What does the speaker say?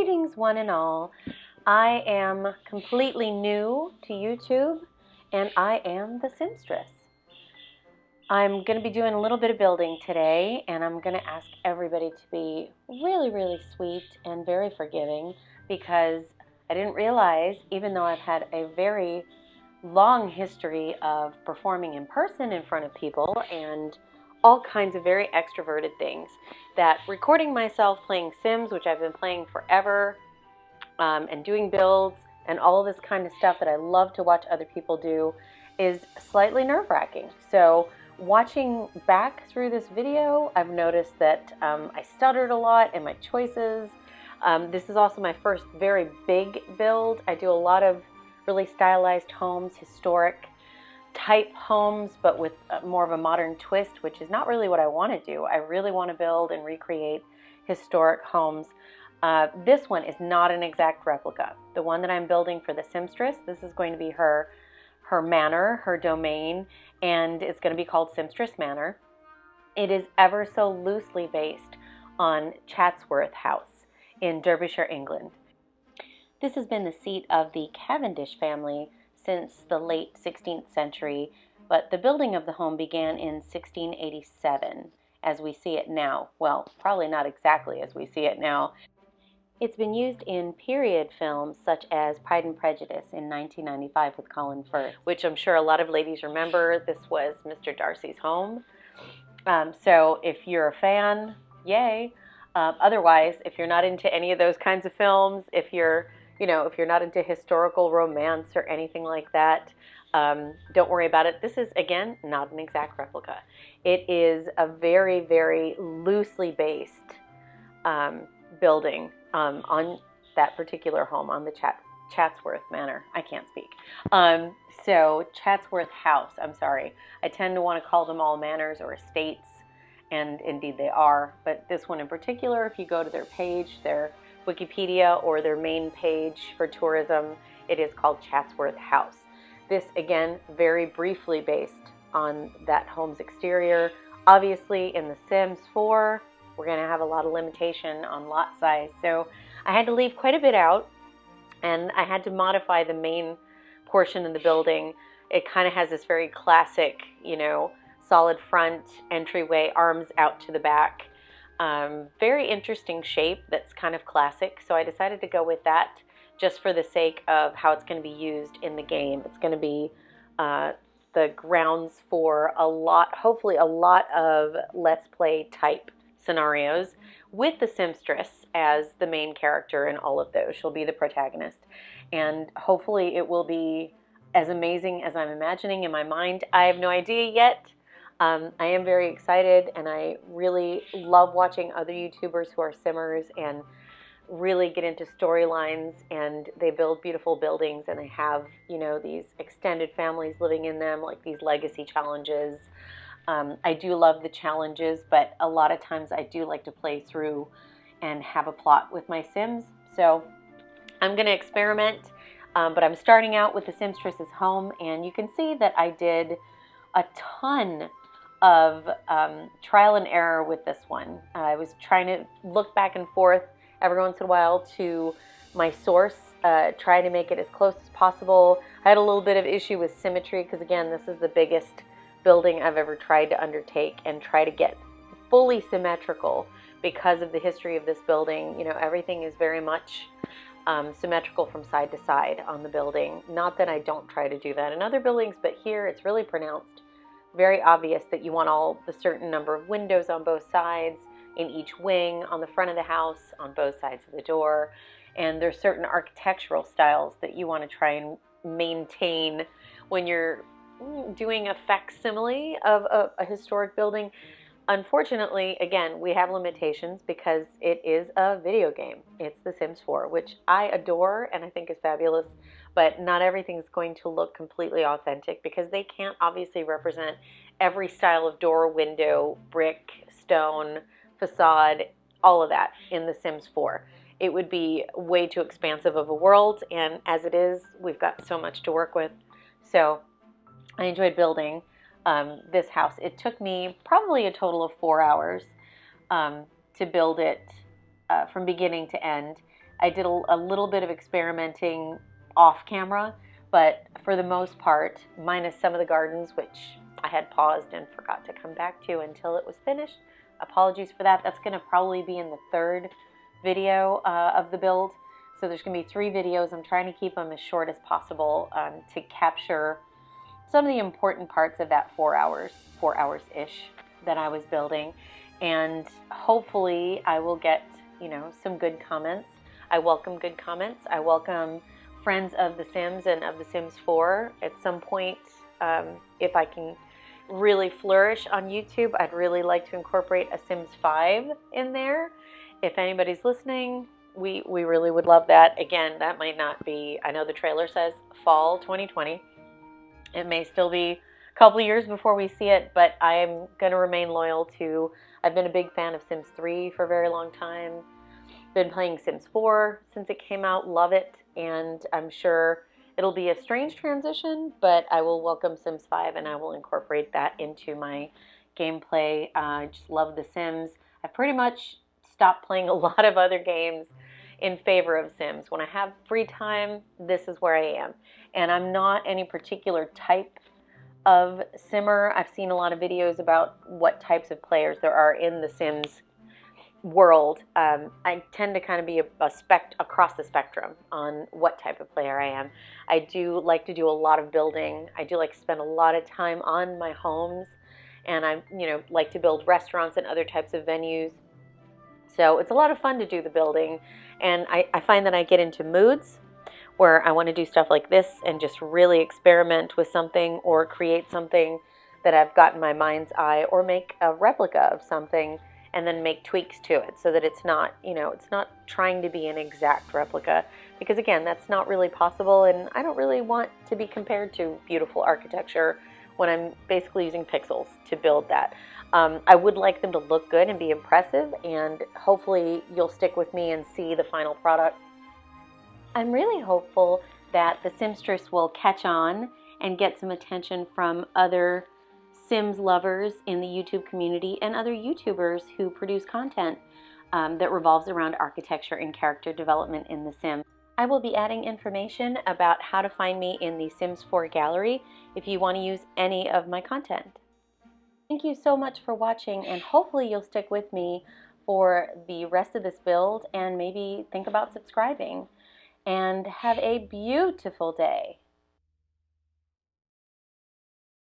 Greetings one and all. I am completely new to YouTube and I am the Simstress. I'm going to be doing a little bit of building today, and I'm going to ask everybody to be really sweet and very forgiving, because I didn't realize, even though I've had a very long history of performing in person in front of people and all kinds of very extroverted things, that recording myself playing Sims, which I've been playing forever, and doing builds and all of this kind of stuff that I love to watch other people do, is slightly nerve-wracking. So watching back through this video, I've noticed that I stuttered a lot in my choices. This is also my first very big build. I do a lot of really stylized homes, historic type homes, but with more of a modern twist, which is not really what I want to do. I really want to build and recreate historic homes. This one is not an exact replica. The one that I'm building for the Simstress, this is going to be her manor, her domain, and it's going to be called Simstress Manor. It is ever so loosely based on Chatsworth House in Derbyshire, England. This has been the seat of the Cavendish family since the late 16th century, but the building of the home began in 1687 as we see it now. Well, probably not exactly as we see it now. It's been used in period films such as Pride and Prejudice in 1995 with Colin Firth, which I'm sure a lot of ladies remember. This was Mr. Darcy's home. So if you're a fan, yay. Otherwise, if you're not into any of those kinds of films, if you're not into historical romance or anything like that, don't worry about it. This is, again, not an exact replica. It is a very loosely based building on that particular home, on the Chatsworth Manor. I can't speak. So Chatsworth House, I'm sorry. I tend to want to call them all manors or estates, and indeed they are. But this one in particular, if you go to their page, their Wikipedia or their main page for tourism, it is called Chatsworth House. This, again, very briefly based on that home's exterior. Obviously, in The Sims 4, we're going to have a lot of limitation on lot size, so I had to leave quite a bit out, and I had to modify the main portion of the building. It kind of has this very classic, solid front entryway, arms out to the back. Very interesting shape that's kind of classic, so I decided to go with that just for the sake of how it's going to be used in the game. It's going to be the grounds for hopefully a lot of Let's Play type scenarios, with the Simstress as the main character in all of those. She'll be the protagonist, and hopefully it will be as amazing as I'm imagining in my mind. I have no idea yet. I am very excited, and I really love watching other YouTubers who are simmers and really get into storylines, and they build beautiful buildings, and they have, these extended families living in them, like these legacy challenges. I do love the challenges, but a lot of times I do like to play through and have a plot with my Sims. So I'm going to experiment, but I'm starting out with the Simstress's home, and you can see that I did a ton of trial and error with this one. I was trying to look back and forth every once in a while to my source, try to make it as close as possible. I had a little bit of issue with symmetry because, again, this is the biggest building I've ever tried to undertake and try to get fully symmetrical because of the history of this building. Everything is very much symmetrical from side to side on the building. Not that I don't try to do that in other buildings, but here it's really pronounced, very obvious that you want the certain number of windows on both sides, in each wing, on the front of the house, on both sides of the door. And there's certain architectural styles that you want to try and maintain when you're doing a facsimile of a historic building. Unfortunately, again, we have limitations because it is a video game. It's The Sims 4, which I adore and I think is fabulous, but not everything is going to look completely authentic because they can't obviously represent every style of door, window, brick, stone, facade, all of that in The Sims 4. It would be way too expansive of a world, and as it is, we've got so much to work with. So I enjoyed building this house. It took me probably a total of 4 hours to build it from beginning to end. I did a little bit of experimenting off camera, but for the most part, minus some of the gardens, which I had paused and forgot to come back to until it was finished. Apologies for that. That's going to probably be in the third video of the build. So there's going to be 3 videos. I'm trying to keep them as short as possible to capture some of the important parts of that 4 hours-ish that I was building. And hopefully I will get, some good comments. I welcome good comments. I welcome friends of The Sims and of The Sims 4. At some point, if I can really flourish on YouTube, I'd really like to incorporate a Sims 5 in there. If anybody's listening, we really would love that. Again, that might not be, I know the trailer says fall 2020. It may still be a couple years before we see it, but I'm going to remain loyal to, I've been a big fan of Sims 3 for a very long time. Been playing Sims 4 since it came out, love it, and I'm sure it'll be a strange transition, but I will welcome Sims 5 and I will incorporate that into my gameplay. I just love The Sims. I pretty much stopped playing a lot of other games in favor of Sims. When I have free time, this is where I am. And I'm not any particular type of Simmer. I've seen a lot of videos about what types of players there are in the Sims world. I tend to kind of be across the spectrum on what type of player I am. I do like to do a lot of building. I do like to spend a lot of time on my homes, and I like to build restaurants and other types of venues. So it's a lot of fun to do the building, and I find that I get into moods where I want to do stuff like this and just really experiment with something or create something that I've got in my mind's eye, or make a replica of something and then make tweaks to it so that it's not, it's not trying to be an exact replica, because again, that's not really possible, and I don't really want to be compared to beautiful architecture when I'm basically using pixels to build that. I would like them to look good and be impressive, and hopefully you'll stick with me and see the final product. I'm really hopeful that the Simstress will catch on and get some attention from other Sims lovers in the YouTube community and other YouTubers who produce content that revolves around architecture and character development in The Sims. I will be adding information about how to find me in the Sims 4 gallery if you want to use any of my content. Thank you so much for watching, and hopefully you'll stick with me for the rest of this build and maybe think about subscribing. And have a beautiful day.